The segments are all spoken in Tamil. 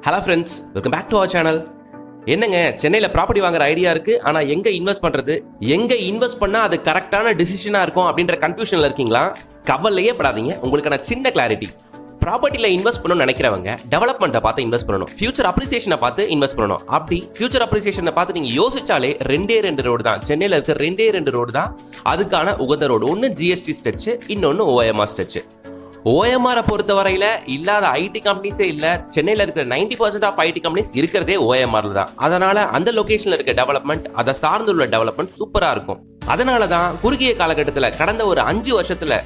Hello friends, welcome back to our channel. என்னங்க, சென்னையில் ப்ராப்பர்ட்டி வாங்குற ஐடியா இருக்கு, ஆனால் எங்கே இன்வெஸ்ட் பண்ணுறது, எங்கே இன்வெஸ்ட் பண்ணால் அது கரெக்டான டிசிஷனாக இருக்கும் அப்படின்ற கன்ஃபியூஷனில் இருக்கீங்களா? கவலையே படாதீங்க, உங்களுக்கான சின்ன கிளாரிட்டி. ப்ராப்பர்ட்டியில் இன்வெஸ்ட் பண்ணணும்னு நினைக்கிறவங்க டெவலப்மெண்ட்டை பார்த்து இன்வெஸ்ட் பண்ணணும், ஃபியூச்சர் அப்ரிசியேஷனை பார்த்து இன்வெஸ்ட் பண்ணணும். அப்படி ஃபியூச்சர் அப்ரிசியேஷனை பார்த்து நீங்கள் யோசிச்சாலே ரெண்டு ரோடு தான், சென்னையில் இருக்க ரெண்டு ரோடு தான் அதுக்கான உகந்த ரோடு. ஒன்று ஜிஎஸ்டி ஸ்ட்ரெச், இன்னொன்று ஓஎம்ஆர் ஸ்ட்ரெச். ஓஎம்ஆரை பொறுத்த வரையில இல்லாத ஐடி கம்பெனிஸே இல்ல. சென்னையில் இருக்கிற 90% ஆஃப் ஐடி கம்பெனிஸ் இருக்கிறதே ஓஎம்ஆர்ல தான். அதனால அந்த லொகேஷன்ல இருக்க டெவலப்மெண்ட், அதை சார்ந்துள்ள டெவலப்மெண்ட் சூப்பரா இருக்கும். அதனால தான் குறுகிய காலகட்டத்தில் கடந்த ஒரு 5 வருஷத்துல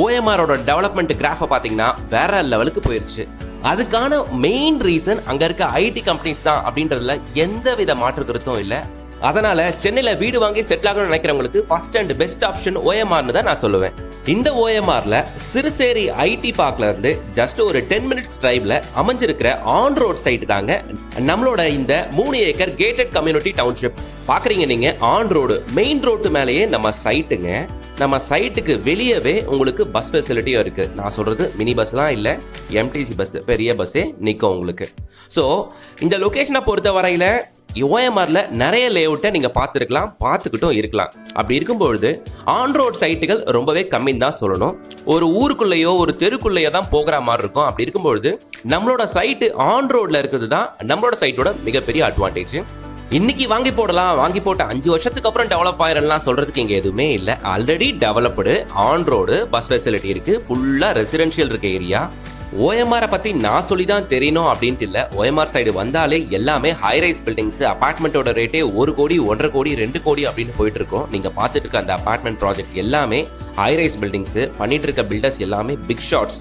ஓஎம்ஆரோட டெவலப்மெண்ட் கிராஃபை பாத்தீங்கன்னா வேற லெவலுக்கு போயிருச்சு. அதுக்கான மெயின் ரீசன் அங்க இருக்க ஐடி கம்பெனிஸ் தான் அப்படின்றதுல எந்த வித மாற்று கருத்தும் இல்லை. அதனால சென்னையில வீடு வாங்கி செட்டில் ஆகணும்னு நினைக்கிறவங்களுக்கு ஃபர்ஸ்ட் அண்ட் பெஸ்ட் ஆப்ஷன் ஓஎம்ஆர்னு தான் நான் சொல்லுவேன். இந்த ஓஎம்ஆர்ல சிறுசேரி ஐடி பார்க்ல இருந்து ஜஸ்ட் ஒரு 10 மினிட்ஸ் டிரைவ்ல அமைஞ்சிருக்கிற ஆன் ரோட் சைட் தாங்க நம்மளோட இந்த 3 ஏக்கர் கேட்டட் கம்யூனிட்டி டவுன்ஷிப். பாக்குறீங்க நீங்க, ஆன் ரோடு, மெயின் ரோட்டு மேலேயே நம்ம சைட்டுங்க. நம்ம சைட்டுக்கு வெளியவே உங்களுக்கு பஸ் ஃபெசிலிட்டியும் இருக்கு. நான் சொல்றது மினி பஸ் தான் இல்ல, எம்டிசி பஸ், பெரிய பஸ்ஸே நிற்கும் உங்களுக்கு. ஸோ இந்த லொகேஷனை பொறுத்த வரையில ஓஎம்ஆர்ல நிறைய லேஅவுட்டை நீங்க பார்த்துருக்கலாம், பார்த்துக்கிட்டும் இருக்கலாம். அப்படி இருக்கும்பொழுது ஆன் ரோட் சைட்டுகள் ரொம்பவே கம்மின்னு தான் சொல்லணும். ஒரு ஊருக்குள்ளேயோ ஒரு தெருக்குள்ளேயோ தான் போகிற மாதிரி இருக்கும். அப்படி இருக்கும்பொழுது நம்மளோட சைட்டு ஆன் ரோட்ல இருக்கிறது தான் நம்மளோட சைட்டோட மிகப்பெரிய அட்வான்டேஜ். இன்னைக்கு வாங்கி போடலாம், வாங்கி போட்ட 5 வருஷத்துக்கு அப்புறம் டெவலப் ஆயிரலாம் சொல்றதுக்கு இங்க எதுவுமே இல்லை. Already developed on road, bus facility இருக்கு, ஃபுல்லா ரெசிடென்ஷியல் இருக்க ஏரியா. ஓஎம்ஆரை பத்தி நான் சொல்லி தான் தெரியணும் அப்படின்ட்டு இல்லை. ஓஎம்ஆர் சைடு வந்தாலே எல்லாமே ஹைரைஸ் பில்டிங்ஸ், அபார்ட்மெண்ட்டோட ரேட்டே 1 கோடி, 1.5 கோடி, 2 கோடி அப்படின்னு போயிட்டு இருக்கோம். நீங்க பார்த்துட்டு இருக்க அந்த அபார்ட்மெண்ட் ப்ராஜெக்ட் எல்லாமே ஹைரைஸ் பில்டிங்ஸ். பண்ணிட்டு இருக்க பில்டர்ஸ் எல்லாமே பிக் ஷாட்ஸ்.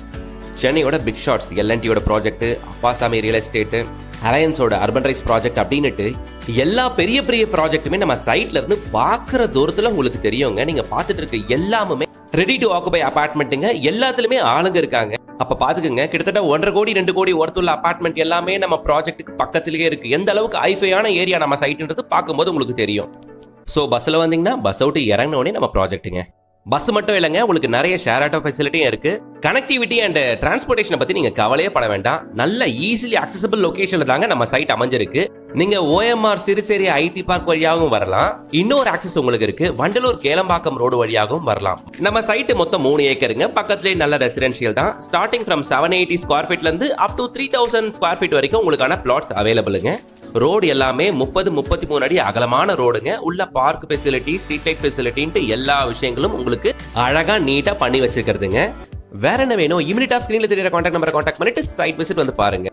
சென்னையோட பிக் ஷாட்ஸ், எல்என்டியோட ப்ராஜெக்ட், அப்பாசாமி ரியல் எஸ்டேட், அலையன்ஸோட அர்பன் ரைஸ் ப்ராஜெக்ட் அப்படின்னுட்டு எல்லா பெரிய பெரிய ப்ராஜெக்ட்டுமே நம்ம சைட்ல இருந்து பார்க்குற தூரத்துல உங்களுக்கு தெரியுங்க. நீங்க பார்த்துட்டு இருக்க எல்லாமே ரெடி டு ஆக்குபை அபார்ட்மெண்ட்டுங்க. எல்லாத்துலயுமே ஆளுங்க இருக்காங்க. அப்ப பாத்துக்கங்க, கிட்டத்தட்ட 1.5 கோடி 2 கோடி ஒர்த்துள்ள அபார்ட்மெண்ட் எல்லாமே நம்ம ப்ராஜெக்ட்டுக்கு பக்கத்திலேயே இருக்கு. எந்த அளவுக்கு ஹைஃபையான ஏரியா நம்ம சைட்ன்றது பார்க்கும்போது உங்களுக்கு தெரியும். ஸோ பஸ்ல வந்தீங்கன்னா பஸ் அவுட் இறங்கினோடனே நம்ம ப்ராஜெக்ட்டுங்க. பஸ் மட்டும் இல்லைங்க, உங்களுக்கு நிறைய ஷேர் ஆட்டோ ஃபெசிலிட்டியும் இருக்கு. கனெக்டிவிட்டி அண்ட் டிரான்ஸ்போர்ட்டேஷனை பத்தி நீங்க கவலையே பட வேண்டாம். நல்ல ஈஸிலி அக்சசபிள் லொகேஷன்ல தாங்க நம்ம சைட் அமைஞ்சிருக்கு. நீங்க ஓஎம்ஆர் சிறுசேரி ஐடி பார்க் வழியாகவும் வரலாம். இன்னொரு ஆக்சஸ் உங்களுக்கு இருக்கு, வண்டலூர் கேளம்பாக்கம் ரோடு வழியாகவும் வரலாம். நம்ம சைட் மொத்தம் 3 ஏக்கருங்க. பக்கத்திலே நல்ல ரெசிடென்ஷியல் தான். ஸ்டார்டிங் ஃப்ரம் 780 ஸ்கொயர் ஃபீட்ல இருந்து அப் டு 3000 ஸ்கொயர் ஃபீட் வரைக்கும் உங்களுக்கான பிளாட்ஸ் அவைலபிளுங்க. ரோடு எல்லாமே 30-33 அடி அகலமான ரோடுங்க. உள்ள பார்க் ஃபெசிலிட்டி, ஸ்ட்ரீட் லைட் ஃபெசிலிட்டின்ட்டு எல்லா விஷயங்களும் உங்களுக்கு அழகா நீட்டா பண்ணி வச்சிருக்கிறதுங்க. வேற என்ன வேணும்? இமிடியேட்டா ஸ்கிரீன்ல தெரியற கான்டாக்ட் நம்பரை கான்டாக்ட் பண்ணிட்டு சைட் விசிட் வந்து பாருங்க.